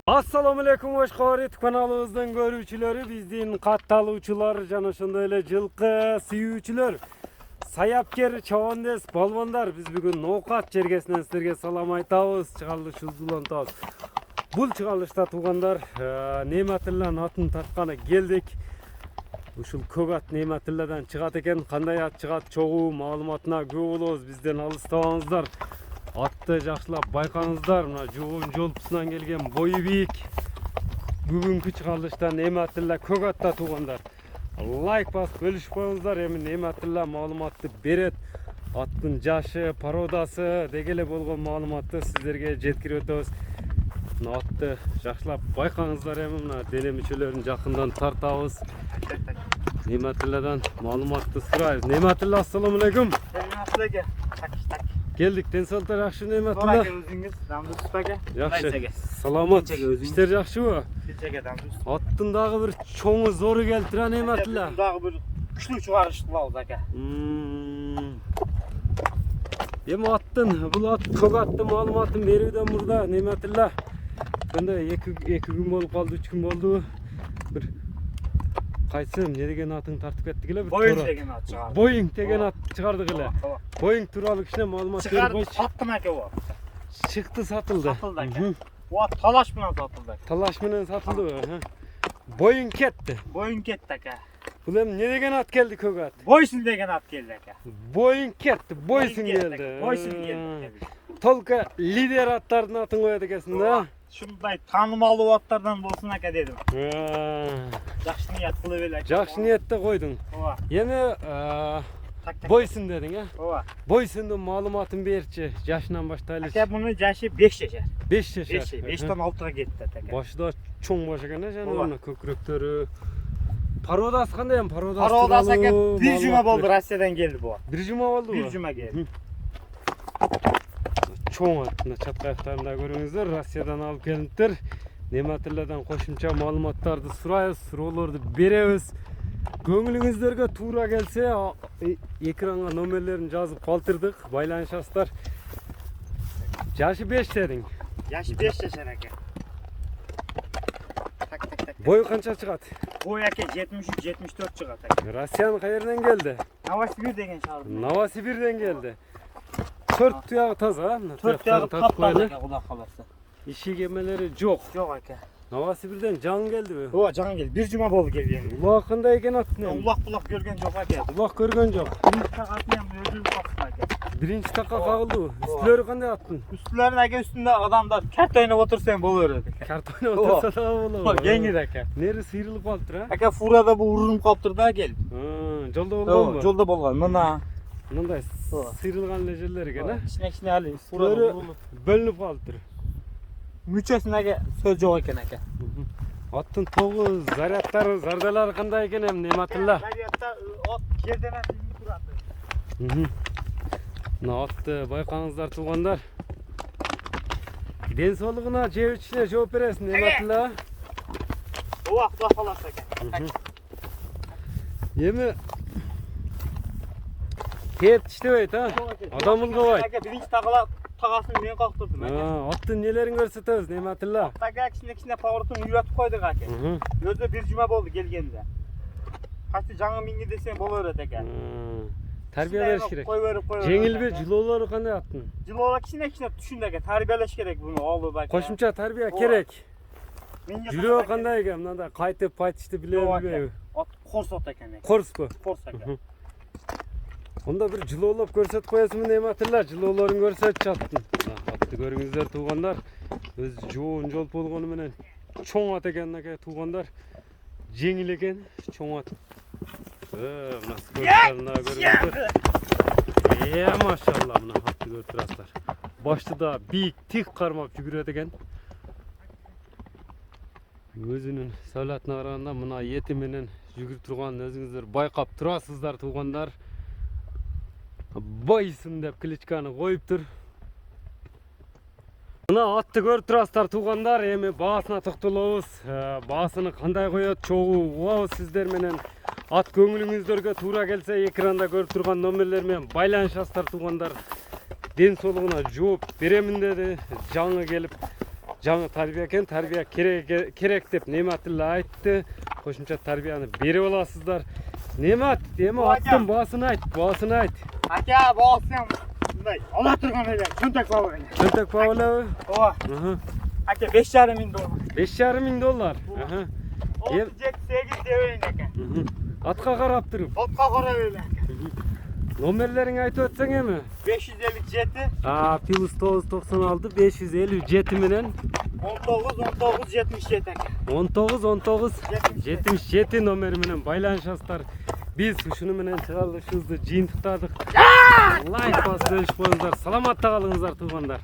Assalamu alaikum Oşkorit kanalımızdan görücüleri, bizden kattaluvçular, jana şonda ele жылкы сүйүүчүлөр, саяпкер, чабандес, балбандар. Biz bugün Ноокат жергесинен силерге салам айтабыз, чыгарылыш узулантабыз. Бул чыгарылышта туугандар Нематилланын атын тартканы келдик. Ушул көк ат Нематилладан чыгат экен. Кандай ат чыгат чогуу маалыматына күбө болобуз. Бизден алыстабаңыздар. Атты жакшылап байкаңыздар. Мына жоон жолпусунан келген бою бийик бүгүнкү чыгарылышта Нематилла көк атта туугандар. Лайк басып бөлүшүп коюңуздар. Эми Нематилла маалыматты берет. Аттын жашы, породасы деги эле болгон маалыматты сиздерге жеткирип өтөбүз. Мына атты жакшылап байкаңыздар. Эми мына дене мүчөлөрүн жакындан тартабыз. Нематилладан маалыматты сурайбыз. Нематилла, ассаламу алейкум. Geldik, densaltar yaxşı Nematilla. So'raka o'zingiz, Damdus aka. Yaxshi. Salomat. İşler yaxshi bu. Kechaga Damdus. Attın dağı bir çoğu zoru keltira Nematilla. Dağı bir kuchli chiqarish qilamiz aka. Hem attın, bu at çok attı malumatın berүүдөн burada Nematilla. Bende 2 gün bolup kaldı, 3 gün oldu. Bir Qaysı ne degen atın tartıp kettik ele bir Boeing degen at çıkardık. Boeing degen at çıkardık ele. Boeing turalı kişine malumat verip Çıkardık, sattım aka o. Çıktı, satıldı. Satıldı aka. O at talaş bilen satıldı. Talaş bilen satıldı o. Boeing ketti. Boeing ketdi aka. Bu hem ne degen at geldi kök at? Boysun degen at geldi aka. Boeing ketti, Boysun geldi. Boysun geldi. Tolka lider atlardan atın koydu kesin de. Şunday tanımalı atlardan bolsun aka dedim. Жақсы ниет кылып эле. Жақсы ниетте койдуң. Ооба. Эми Boysun dedin ya. Ооба. Boysun'un malumatını berçi. Yaşından başlayalım. Aka bunun yaşı 5 yaşar. 5 yaşar. 5'ten 6'ga ketdi aka. Başı da çoğun baş ekan ya onu köküröktörü. Parodası kандай hem parodası Parodası aka bir cuma boldu Rusiyadan geldi bu. Bir cuma oldu bu. Bir cuma geldi. Çoğun atında çatqa ayaklarında görüңүздөр, Rusiyadan alıp gelipdir. Nematilladan qoşumça malumatlardı surayız, suroolordu berебиз. Көңүлүңүздөргө туура келсе, экранга номерлерин жазып калтырдык, байланышасыздар. Жашы 5 дедиң. Yaşı 5 yaşar aka. Boyu kança çıgat? Boy aka 73-74 çıgat aka. Rusiyanın qayerden geldi? Novosibir degen şahırdan. Novosibir'den geldi. 4 tuyağı taza, 4 yağı patladı aka Xudo kalasa. İşi gemeleri yok. Yok aka. Novosibir'den can geldi mi? Ova can geldi. Bir cuma boldu gelgen. Ulaq qanday ekan atın? Ulaq görgen yok aka. Ulaq görgön yok. Birinci takatını hem özünü kapsın aka. Birinci takka kağıldı bu. Üstleri qanday attın? Üstlerin aka üstünde adamlar kart oynap otursan bolu öğredik. Kart oynap otursa da olur. Gengir aka. Neri sıyrılıp kaldır ha? Aka furada bu urunup kaptırdı da geldi. Jolda bolgan mı? Jolda bolgan. Mına. Mınday sıyrılgan lejeller ekan ha? İçine ali. Üstleri bölünüp kaldır. Müçesine aka söz yok eken aka. Attın toğu, zaryatları, zardaları qanday ekan hem Nematilla? Zaryatta at yerden at turadi. Mına atты bayqаңыздар туғандар. Денсаулығына жеп ішіне жооп бересің Неmatilla. Ова Xudo kalasa aka. Emi tep işlebeyt ha? Adam ılgabay. Aka birinci takasını men kalktırdım aka. Attın nelerin görsetebиz Nematilla? Aka kişine pavrutun uyuyatıp koyduk aka. Özde bir cuma boldu gelgende. Kaçtı жаңы mingi desen bolu öğret aka. Terbiye veriş gerek. Koy verip. Жеңил бе, жылоолору кандай аттın? Жылоола кичине түшүндү aka. Tarbiyeleş gerek bunu oğlu bak. Koşumça terbiye керек. Жүрөө кандай экен? Мындай кайтып айтышты билеби? At kors at aka. Корспу? Kors aka. Onda bir жылоолоп көрсөтүп коесуңбу Nematilla? Жылоолорун көрсөтчү аттын. Атты көрүңүздөр туугандар. Өз жоон жол болгону менен чоң ат экен аке туугандар. Жеңил экен, чоң ат. Мына скоростарына көрүңүздөр. Машалла мына атты көрүп турасыздар. Баштыда бийик тик кармап жүгүрөт экен. Өзүнүн саулатына караганда мына эти менен жүгүрүп турганын өзүңүздөр байкап турасыздар туугандар. Boysun деп кличканы коюптур. Мына атты көрүп турасыздар туугандар. Эми баасына токтолобуз. Баасыны кандай коет чогуу угабыз сиздер менен. Ат көңүлүңүздөргө туура келсе экранда көрүп турган номерлер менен байланышасыздар туугандар. den soğuluğuna жооп беремин dedi. Жаңы келip жаңы тарбия экен, тарбия керек деп Немат эле айтты. Кошумча тарбияны берип аласыздар. Немат, эми аттын баасын айт, баасын айт. Aka boğazsam bunday ala turgan ele. Çöntek baba ele. Çöntek bağlı. Ova. Aka 5,5 ming dolar. 5,5 ming dollar. 6, 7, 8 deveyin aka. Atqa qarap turып. Otqa qarab ele. Nomerlerini aytып ötsen emi? 557 plus 996 557 menen 19 77 aka. 19 77 nomeri menen байланышасыздар. Biz ушуну менен чыгарылышыбызды жыйынтыктадык. Лайк басып өшүп коюңуздар. Саламатта калыңыздар туугандар.